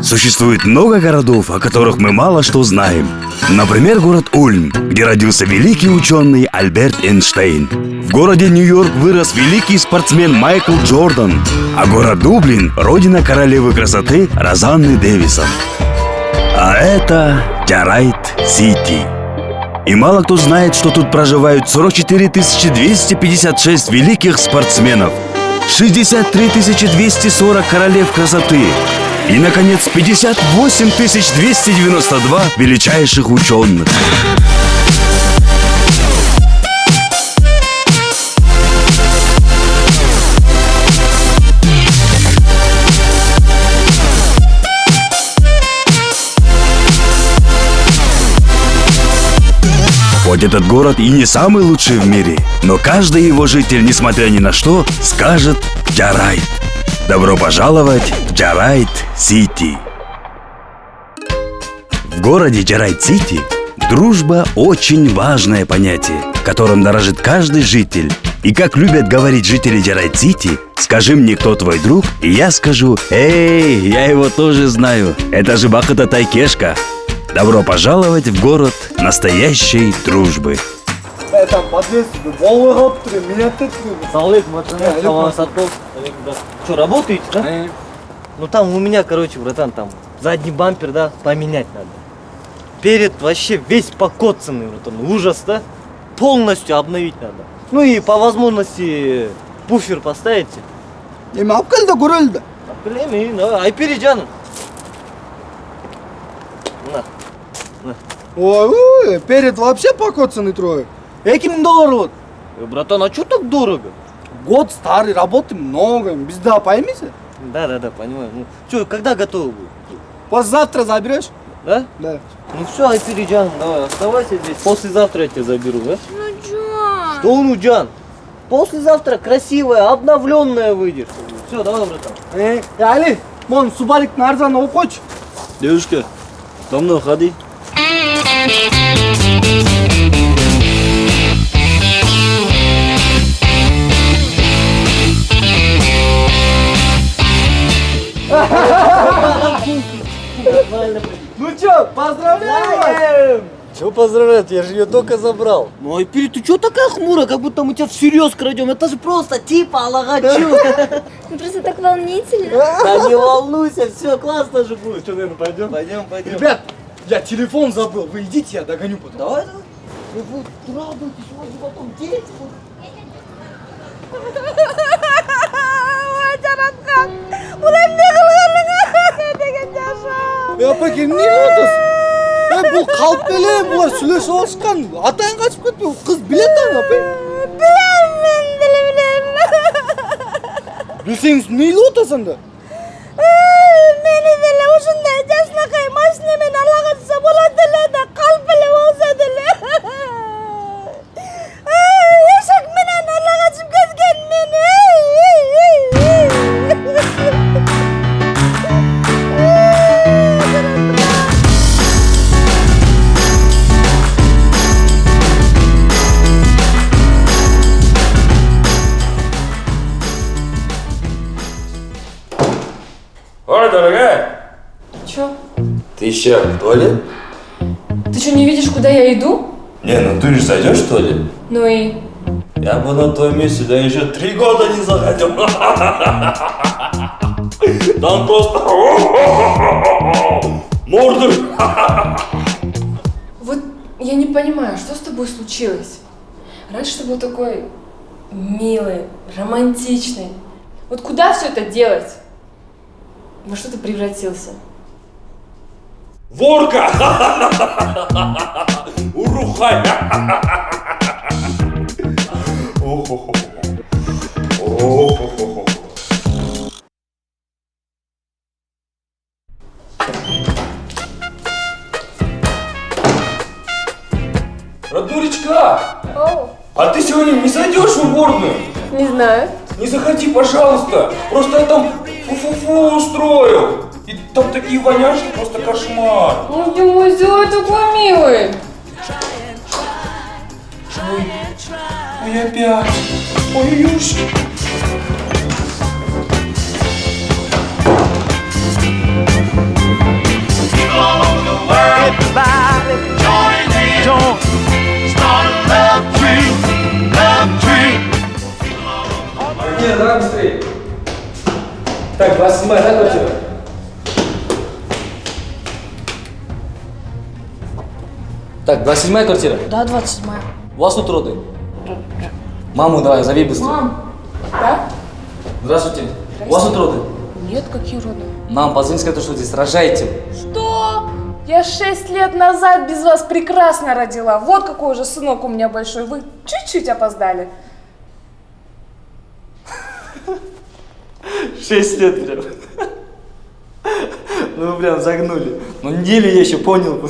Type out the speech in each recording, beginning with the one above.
Существует много городов, о которых мы мало что знаем. Например, город Ульм, где родился великий ученый Альберт Эйнштейн. В городе Нью-Йорк вырос великий спортсмен Майкл Джордан. А город Дублин – родина королевы красоты Розанны Дэвисон. А это Джарайт-Сити. И мало кто знает, что тут проживают 44 256 великих спортсменов, 63 240 королев красоты и, наконец, 58 292 величайших ученых. Хоть этот город и не самый лучший в мире, но каждый его житель, несмотря ни на что, скажет «Джарайт». Добро пожаловать в Джарайт-Сити. В городе Джарайт-Сити дружба – очень важное понятие, которым дорожит каждый житель. И как любят говорить жители Джарайт-Сити, скажи мне, кто твой друг, и я скажу: «Эй, я его тоже знаю, это же Бахыт Атайкешка». Добро пожаловать в город настоящей дружбы. Там подъезд, волны қалыптыр, минетті. Салалейкум, Что, работаете, да? Ну там у меня, короче, братан, там задний бампер, да, поменять надо. Перед вообще весь покоцанный, братан, ужас, да? Полностью обновить надо. Ну и по возможности пуфер поставите. Эми апкалда көрөлдү. Білемін, да, Айпериджан. На. Ой, перед вообще покоцанный трое. $2000 вот. Братан, а что так дорого? Год старый, работы много. Bizda поймите? Да, понимаю. Ну, что, когда готово будет? Послезавтра заберешь? Да? Да. Ну все, Айпериджан, давай, оставайся здесь. Послезавтра я тебя заберу, да? Нурджан! Что, Нурджан? Послезавтра красивая, обновленная выйдешь. Все, давай, братан. Али, мон субарик нарзан окоч. Девушка, давно ходи. Ну чё, поздравляем! Чего поздравлять, я же ее только забрал. Ну, Айпери, ты чё такая хмурая, как будто мы тебя всерьез крадем? Это же просто типа Алагачу. Ну просто так волнительно. Да не волнуйся, все классно же будет. Что, наверное, пойдем? Пойдем. Ребят, я телефон забыл. Вы идите, я догоню потом. Давай. Ну вот, радуйтесь, у вас же потом дети будут. Апаке, не отыз? Бұл қалып беле, бұлар сүйлесіп алышқан. Атайын қашып кетпе, қыз білет ана, апай. Білсеңіз, нейлі отасында? Meni dile ушундай жашнакай машинамен ала качса болот эле да калп эле болсо деле. Эшек менен ала качып кеткен мени. Ой, дорогая! Чё? Ты еще в туалет? Ты что, не видишь, куда я иду? Не, ну ты же зайдешь в туалет? Ну и... Я бы на твоем месте, да еще 3 года не заходил. Там просто... Мордор! Вот я не понимаю, что с тобой случилось? Раньше ты был такой милый, романтичный. Вот куда все это делать? Во что ты превратился? Ворка! Урухай! Роднулечка! А ты сегодня не зайдешь в уборную? Не знаю. Не заходи, пожалуйста! Просто я там фу-фу-фу устроил! И там такие воняшки, просто кошмар! Ну, Димой, сделай такой милый. Ой, опять! Ой, Юш! давай быстрее. Так, 27-я, да, квартира? Так, 27-я квартира? Да, 27-я. У вас тут роды? Маму давай, зови быстро. Мам, да? Здравствуйте. У вас тут роды? Нет, какие роды? Мам, позвони, скажи, что здесь рожаете. Что? Я 6 лет назад без вас прекрасно родила. Вот какой уже сынок у меня большой. Вы чуть-чуть опоздали. 6 лет прям. Ну вы прям загнули. Ну неделю я еще понял.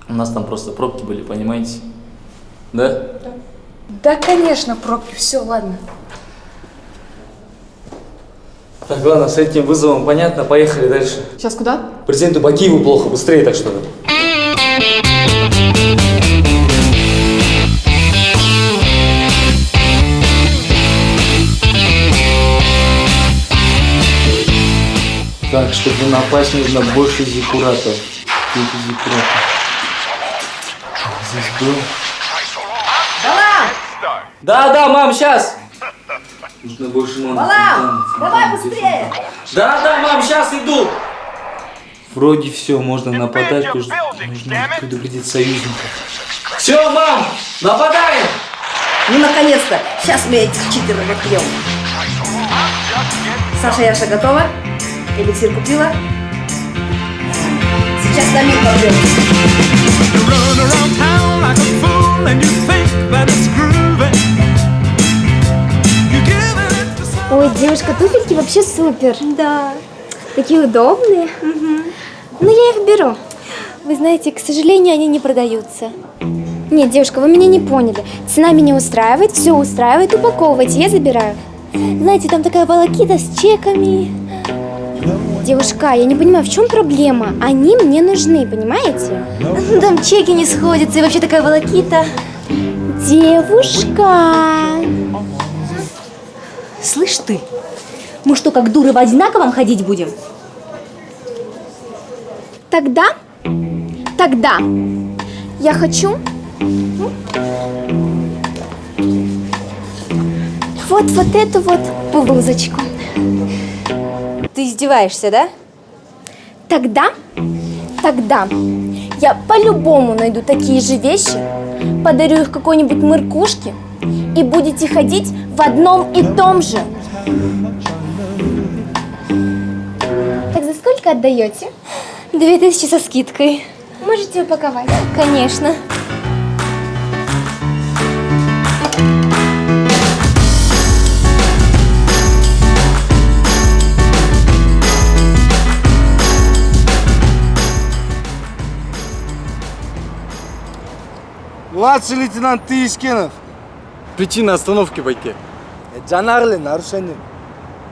У нас там просто пробки были, понимаете? Да? Да, конечно, пробки. Все, ладно. Так, ладно, с этим вызовом понятно, поехали дальше. Сейчас куда? Президенту по Киеву плохо, быстрее так что ли. Так, чтобы напасть, нужно больше зиккуратов. Сколько зиккуратов? Здесь был. Да, мам, сейчас! Нужно больше мам. Балам, давай быстрее! Да, мам, сейчас иду! Вроде все, можно нападать, нужно предупредить союзников. Все, мам, нападаем! Ну, наконец-то! Сейчас мы этих читеров отбьем. Саша, Яша, готова? Эликсир купила? Сейчас на миг побьем. Ой, девушка, туфельки вообще супер. Да. Такие удобные. Ну, я их беру. Вы знаете, к сожалению, они не продаются. Нет, девушка, вы меня не поняли. Цена меня устраивает, все устраивает, упаковывайте, я забираю. Знаете, там такая волокита с чеками. Девушка, я не понимаю, в чем проблема? Они мне нужны, понимаете? Там чеки не сходятся, и вообще такая волокита. Девушка. Слышь ты, мы что, как дуры в одинаковом ходить будем? Тогда я хочу вот эту вот блузочку. Ты издеваешься, да? Тогда я по-любому найду такие же вещи, подарю их какой-нибудь мыркушке, и будете ходить в одном и том же. Так за сколько отдаете? 2000 со скидкой. Можете упаковать? Конечно. Младший лейтенант Тишкинов. Причина остановки, Байке. Жанагылы нарушение.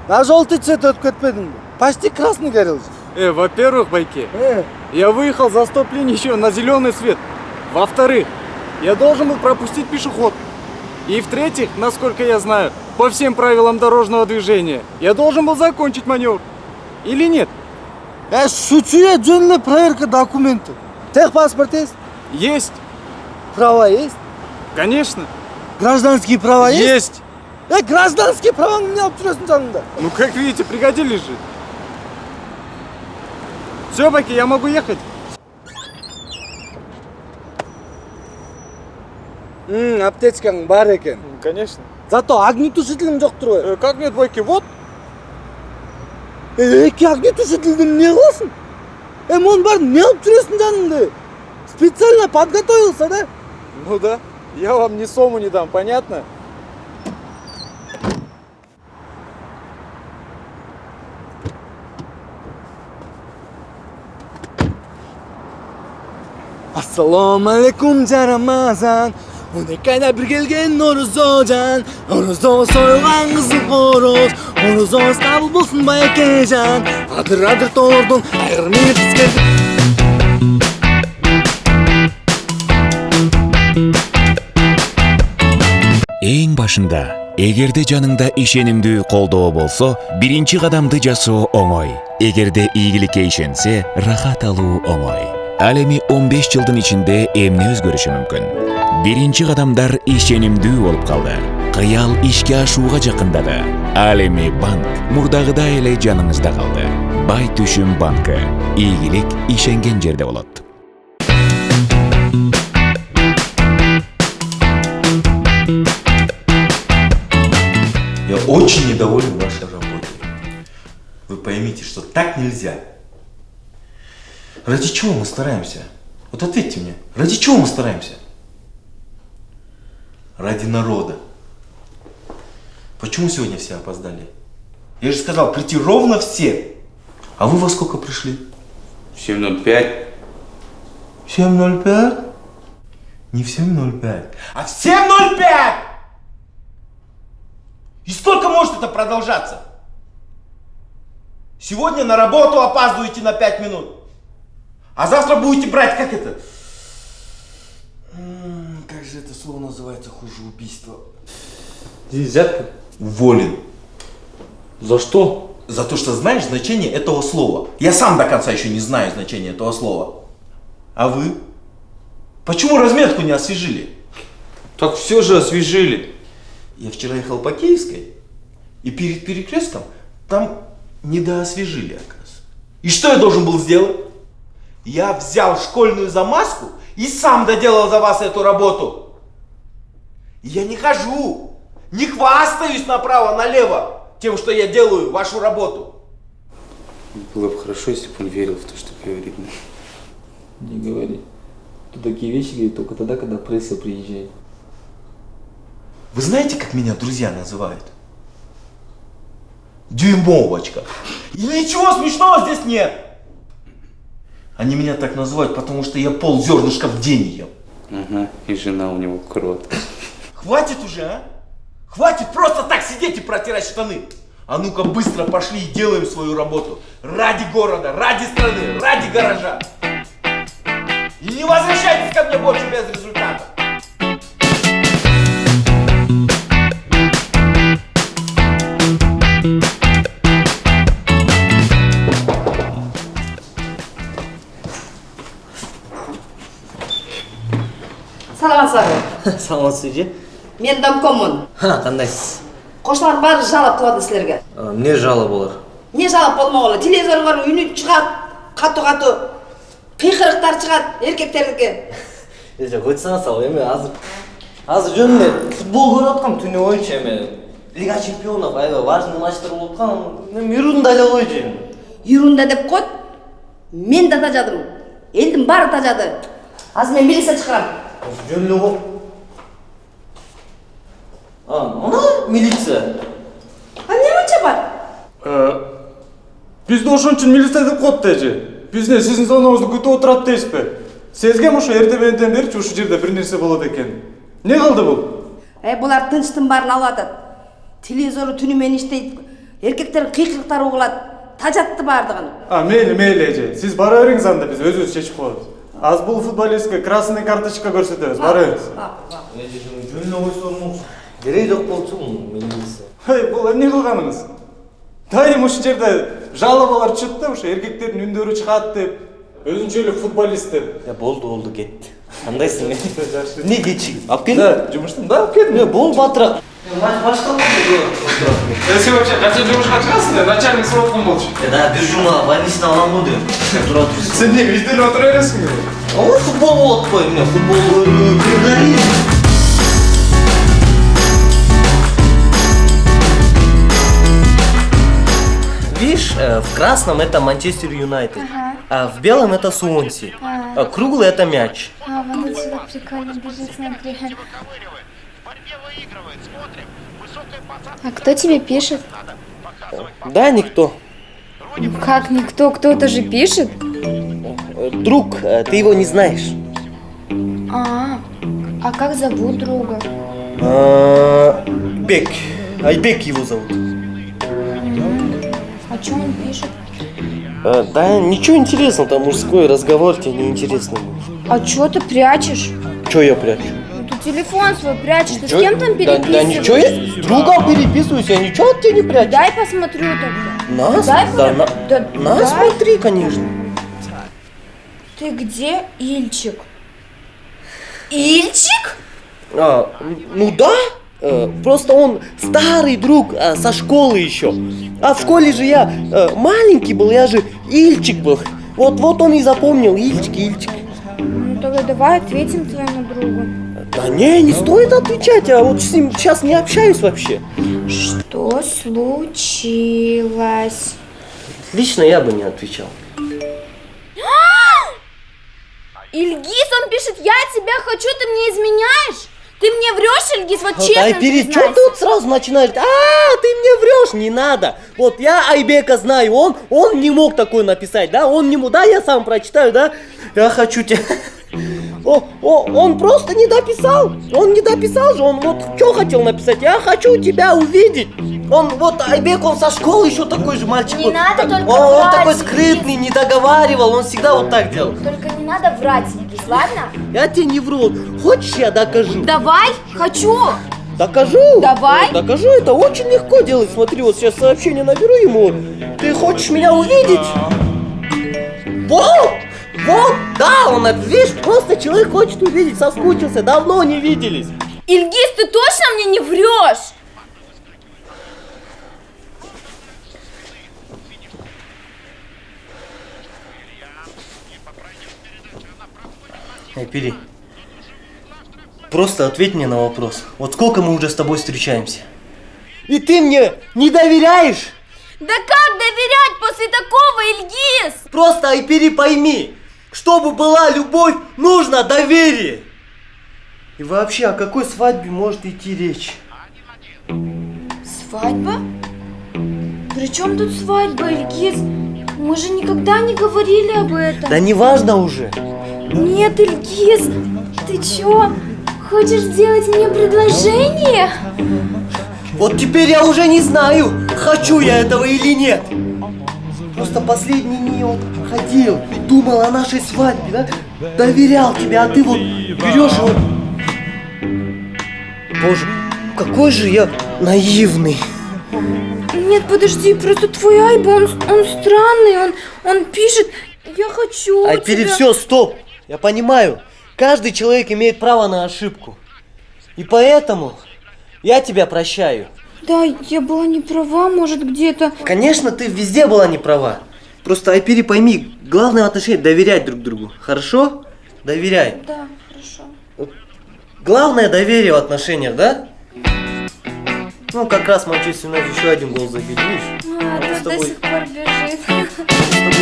На желтый цвет өтіп кетпедің бе? Почти красный горел же. Во-первых, Байке, я выехал за стоп-линию еще на зеленый свет. Во-вторых, я должен был пропустить пешеход. И в-третьих, насколько я знаю, по всем правилам дорожного движения, я должен был закончить маневр. Или нет? Шучуя жөнле проверка документов. Техпаспорт есть? Есть. Права есть? Конечно. Гражданские права есть? Есть. Гражданские права не алып жүресің жанында. Ну, как видите, пригодились же. Все, Байке, я могу ехать. Аптечкаң бар екен. Конечно. Зато огнетушителім жоқ тұр ғой. Как нет, Байке, вот. Эки огнетушительді не қыласың? Оның барын не алып жүресің жанында? Специально подготовился, да? Ну да. Я вам ни сому не дам, понятно? Ассаламу алейкум жарамазан. Онекайда бір келген Орозожан. Орозо сойылған қызыл қороз. Орозоңыз қабыл болсын Байекежан. Адыр тордың айғырмен тізгелді. Эң башында, эгерде жаныңда ишенимдүү колдоо болсо, биринчи кадамды жасоо оңой. Эгерде ийгиликке ишенсе, рахат алуу оңой. Ал эми 15 жылдын ичинде эмне өзгөрүшү мүмкүн? Биринчи кадамдар ишенимдүү болуп калды. Кыял ишке ашууга жакындады. Ал эми банк мурдагыдай эле жаныңызда калды. Бай Түшүм банкы. Ийгилик ишенген жерде болот. Я очень недоволен вашей работой. Вы поймите, что так нельзя. Ради чего мы стараемся? Вот ответьте мне, ради чего мы стараемся? Ради народа. Почему сегодня все опоздали? Я же сказал, прийти ровно все. А вы во сколько пришли? 7:05. 7:05? Не в 7:05, а в 7:05! И сколько может это продолжаться? Сегодня на работу опаздываете на 5 минут. А завтра будете брать, как это? Как же это слово называется, хуже убийства? Взятка? Уволен. За что? За то, что знаешь значение этого слова. Я сам до конца еще не знаю значение этого слова. А вы? Почему разметку не освежили? Так все же освежили. Я вчера ехал по Киевской, и перед перекрестком там недоосвежили, оказывается. И что я должен был сделать? Я взял школьную замазку и сам доделал за вас эту работу. И я не хожу, не хвастаюсь направо-налево тем, что я делаю вашу работу. Было бы хорошо, если бы он верил в то, что говорит. Не говори. Ты такие вещи говорит только тогда, когда пресса приезжает. Вы знаете, как меня друзья называют? Дюймовочка. И ничего смешного здесь нет. Они меня так называют, потому что я ползернышка в день ем. Ага, и жена у него крот. Хватит уже, а? Хватит просто так сидеть и протирать штаны. А ну-ка быстро пошли и делаем свою работу. Ради города, ради страны, ради гаража. И не возвращайтесь ко мне больше без результата. Саламатсызбы. Саламатсыз же. Мен домкоммун. Кандайсыз? Кошталар баары жалап турат силерге. Эмне жала болор? Не жалап болмогулу. Телевизорго үнү чыгат, катуу кыйкырыктар чыгат эркектердики. Эже койсоңуз ал эми азыр жөн эле футбол көрүп аткам түнү боюнча эми. Лига чемпионов аябай важный матчтар болуп аткан. Эми Ирунда эле койчу эми. Ирунда деп коет. Мен да тажадым. Элдин баары тажады. Азыр мен милиция чакырам. Жөн эле го. Мына милиция. Эмне мынча бар? Бизди ошон үчүн милиция деп коет да эже. Биз не сиздин звоноңузду күтүп отурат дейсизби? Сезгем ошо эртең менен берчи ушул жерде бир нерсе болот экен. Не кылды бул? Булар тынчтын баарын алып атат. Телевизору түнү менен иштейт. Эркектердин кыйкырыктары угулат. Тажатты баардыгын. Мейли эже. Сиз бара бериңиз анда, биз өзүбүз чечип коебуз. Аз бул футболистке красный карточка көрсөтөбүз. Бара бериңиз. Жөн эле койсоңуз. Керек жок болчу бул милиция. Бул эмне кылганыңыз? Дайым ушул жерде жалобалар чыкты да, ошо эркектердин үндөрү чыгат деп. Өзүнчө эле футболист деп. Болду кетти. Кандайсың? Не кечигип? Алып кел. Да, жумуштан да алып келдим. Болду батыраак. Башталды. Сен вообще качан жумушка чыгасың? Начальник сроткон болчу. Да, бир жума больницада алам го деп. Тура турсуң. Сен неге үйдөн отура бересиң? Футбол болот кой, эмне футбол көрүү. Видишь, в красном это Манчестер Юнайтед, а в белом это Суонси, а круглый это мяч. Вот отсюда прикольно бежит, смотри. А кто тебе пишет? Да, никто. Как никто? Кто-то же пишет? Друг, ты его не знаешь. А как зовут друга? Бек. Айбек его зовут. О чем он пишет? Да ничего интересного, там мужской разговор тебе неинтересно будет. А чё ты прячешь? Чё я прячу? Ты телефон свой прячешь, ты с кем там переписываешься? Да ничего, я с другом переписываюсь, я ничего от тебя не прячу. Дай посмотрю тогда. На, смотри, конечно. Ты где, Ильчик? Ильчик? Ну да, просто он старый друг со школы еще. А в школе же я маленький был, я же Ильчик был. Вот он и запомнил, Ильчик. Ну тогда давай ответим твоему другу. Да не стоит отвечать, я вот с ним сейчас не общаюсь вообще. Что случилось? Лично я бы не отвечал. Ильгиз, он пишет, я тебя хочу, ты мне изменяешь? Ты мне врешь, Ильгиз, вот честно Айпери, что признайся. ты вот сразу начинаешь? Ты мне врешь, не надо. Вот я Айбека знаю, он не мог такое написать, да? Он не мог, да, я сам прочитаю, да? Я хочу тебя... Он просто не дописал. Он не дописал же, он вот что хотел написать? Я хочу тебя увидеть. Он вот Айбек, он со школы еще такой же мальчик. Не надо только Он врать, такой скрытный, не договаривал, он всегда вот так делал. Только не надо врать, Ильгиз, ладно? Я тебе не вру. Хочешь, я докажу? Давай, хочу. Докажу. Давай. Докажу, это очень легко делать. Смотри, вот сейчас сообщение наберу ему. Ты хочешь меня увидеть? Вот, да, он, видишь, просто человек хочет увидеть, соскучился, давно не виделись. Ильгиз, ты точно мне не врешь? Айпери, просто ответь мне на вопрос. Вот сколько мы уже с тобой встречаемся? И ты мне не доверяешь? Да как доверять после такого, Ильгиз? Просто, Айпери, пойми, чтобы была любовь, нужно доверие. И вообще, о какой свадьбе может идти речь? Свадьба? При чем тут свадьба, Ильгиз? Мы же никогда не говорили об этом. Да неважно уже. Нет, Ильгиз, ты чё? Хочешь сделать мне предложение? Вот теперь я уже не знаю, хочу я этого или нет. Просто последние дни вот ходил и думал о нашей свадьбе, да? Доверял тебе, а ты вот берешь и вот... Боже, какой же я наивный. Нет, подожди, просто твой Айба, он странный, он пишет, я хочу А теперь тебя... все, стоп. Я понимаю, каждый человек имеет право на ошибку. И поэтому я тебя прощаю. Да, я была не права, может, где-то... Конечно, ты везде была не права. Просто, Айпери, пойми, главное в отношениях доверять друг другу. Хорошо? Доверяй. Да, хорошо. Главное доверие в отношениях, да? Ну, как раз Манчестер Юнайтед еще один гол забили, видишь? Ну, А мы это с до тобой- сих пор бежит.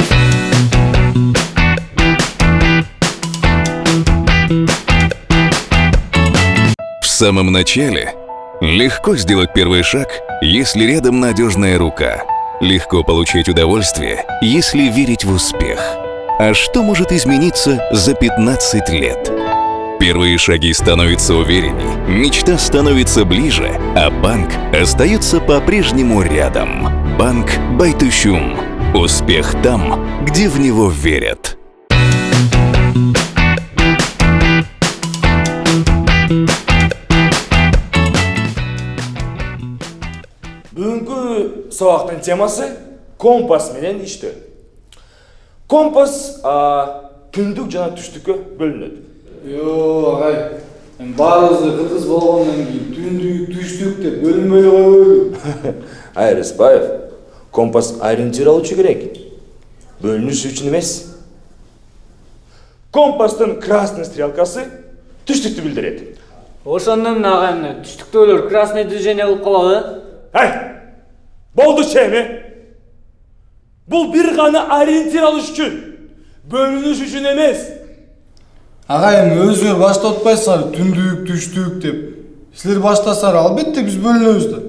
В самом начале легко сделать первый шаг, если рядом надежная рука. Легко получить удовольствие, если верить в успех. А что может измениться за 15 лет? Первые шаги становятся уверенней, мечта становится ближе, а банк остается по-прежнему рядом. Банк Байтушюм. Успех там, где в него верят. Бүгінгі сабақтың темасы компас менен иштөө. Компас түндүк жана түштүккө бөлүнөт. Ағай, баарыбызды кыргыз болгондон кийин түндүк, түштүк деп бөлүнбөй койбойбу? Айрыспаев, компас ориентир алуучу керек. Бөлүнүш үчүн эмес. Компастын красный стрелкасы түштүктү билдирет. Ошондон ағайым, түштүктөлөр красный движение кылып калабы? Болду чеми. Бул бир гана ориентир алыш үчүн, бөлүнүш үчүн эмес. Ағайым, өзүңөр баштатпайсыңар түндүк, түштүк деп. Силер баштасаңар, албетте биз бөлүнөбүз да.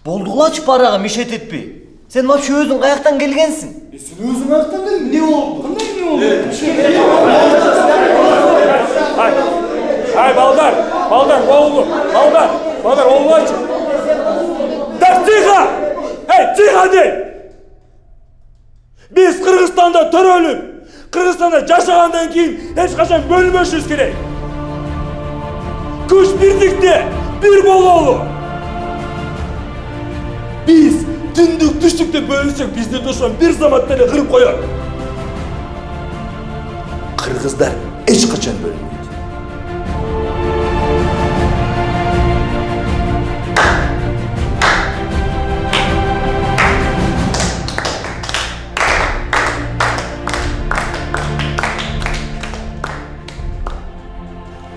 Болдугулачы парага мешет этпей. Сен вообще өзүң каяктан келгенсиң? Сен өзүң каяктан келдиң? Эмне болду? Кандай эмне болду? Балдар, болду. Балдар, олбачы. Так, тихо! Тихо дей! Биз Кыргызстанда төрөлүп, Кыргызстанда жашагандан кийин эч качан бөлүнбөшүбүз керек. Күч бирдикте бир бололу. Биз түндүк түштүктө бөлүнсөк, бизди душман бир заматта эле кырып коёт. Кыргыздар эч качан бөлүнбөйт.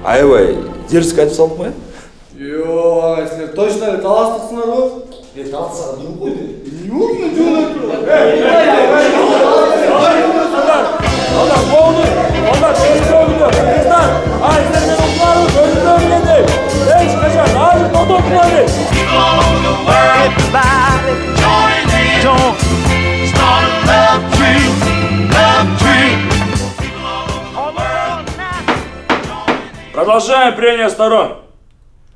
аябай дерзко айтып салдым ғой. Йоо, ағай, сілер точно әлі таластықсыңар ғой? Талсаға дұрып қойды. Неғылмын жөн айтып Алдар, болды! Алдар, сені көңілді! Қыздар, сіздермен ұқыларыз, өзіңді өлгенде! Ешқашан, арыз отоқылады! Продолжаем прения сторон.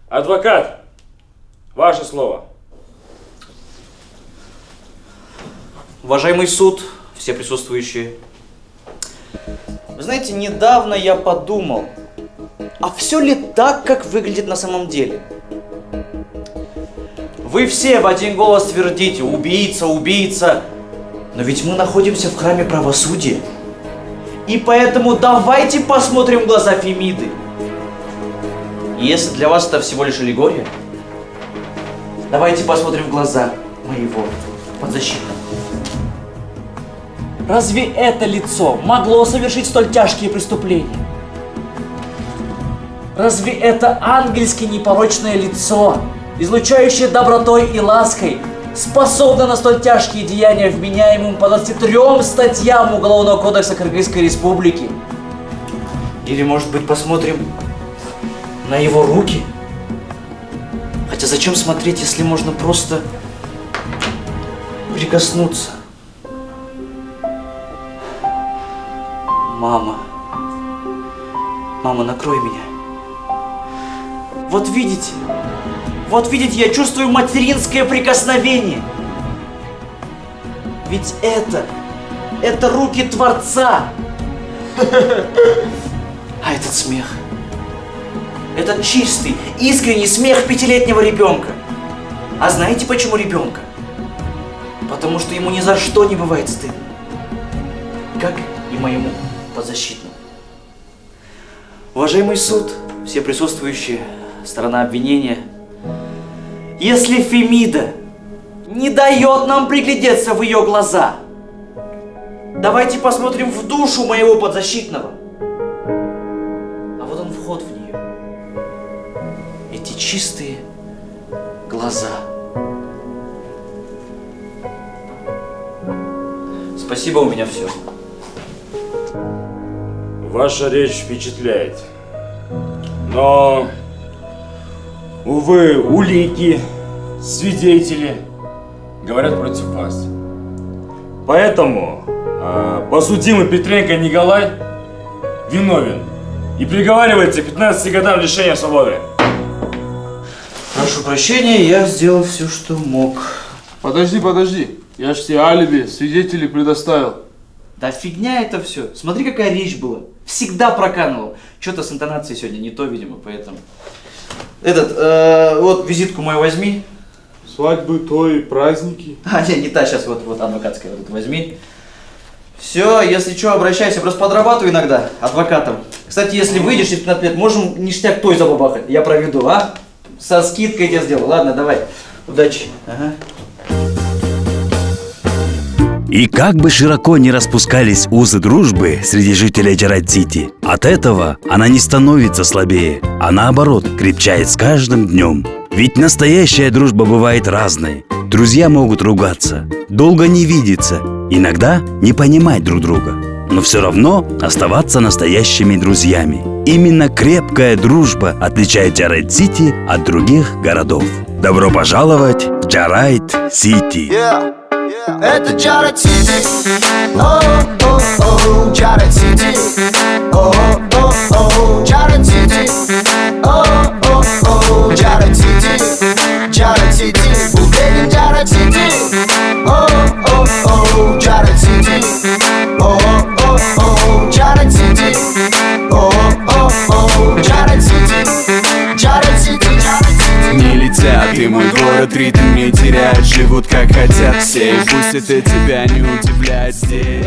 Адвокат, ваше слово. Уважаемый суд, все присутствующие. Вы знаете, недавно я подумал, а все ли так, как выглядит на самом деле? Вы все в один голос твердите: убийца, убийца. Но ведь мы находимся в храме правосудия. И поэтому давайте посмотрим в глаза Фемиды. И если для вас это всего лишь аллегория, давайте посмотрим в глаза моего подзащитного. Разве это лицо могло совершить столь тяжкие преступления? Разве это ангельски непорочное лицо, излучающее добротой и лаской, способно на столь тяжкие деяния, вменяемым по 23 статьям Уголовного кодекса Кыргызской Республики? Или, может быть, посмотрим на его руки? Хотя зачем смотреть, если можно просто прикоснуться? Мама. Мама, накрой меня. Вот видите, я чувствую материнское прикосновение. Ведь это руки Творца. А этот смех, этот чистый, искренний смех 5-летнего ребенка. А знаете почему ребенка? Потому что ему ни за что не бывает стыдно. Как и моему подзащитному. Уважаемый суд, все присутствующие, сторона обвинения, если Фемида не дает нам приглядеться в ее глаза, давайте посмотрим в душу моего подзащитного. А вот он, вход в нее. Эти чистые глаза. Спасибо, у меня все. Ваша речь впечатляет. Но, увы, улики, свидетели говорят против вас. Поэтому подсудимый Петренко Николай виновен и приговаривается к 15 годам лишения свободы. Прошу прощения, я сделал все, что мог. Подожди. Я ж тебе алиби, свидетелей предоставил. Да фигня это все. Смотри, какая речь была. Всегда проканывал. Что-то с интонацией сегодня не то, видимо, поэтому. Вот визитку мою возьми. Свадьбы, той, праздники. Не та, сейчас вот адвокатская вот возьми. Все, если что, обращайся, просто подрабатываю иногда адвокатом. Кстати, если выйдешь через 15 лет, можем ништяк той забабахать. Я проведу, а? Со скидкой я сделаю. Ладно, давай. Удачи. Ага. И как бы широко не распускались узы дружбы среди жителей Джарайт-Сити, от этого она не становится слабее, а наоборот крепчает с каждым днем. Ведь настоящая дружба бывает разной. Друзья могут ругаться, долго не видеться, иногда не понимать друг друга, но все равно оставаться настоящими друзьями. Именно крепкая дружба отличает Джарайт-Сити от других городов. Добро пожаловать в Джарайт-Сити! Это Джарайт-Сити, о-о-о, Джарайт-Сити, о-о-о, Джарайт-Сити, о-о-о, Джарайт-Сити, Джарайт-Сити, уверен Джарайт-Сити, о-о-о, Джарайт-Сити, о-о-о, Джарайт-Сити, о-о-о, Джарайт-Сити, Джарайт-Сити. Не летят, и мой город ритм не теряет. Живут как хотят все, и пусть это тебя не удивляет здесь.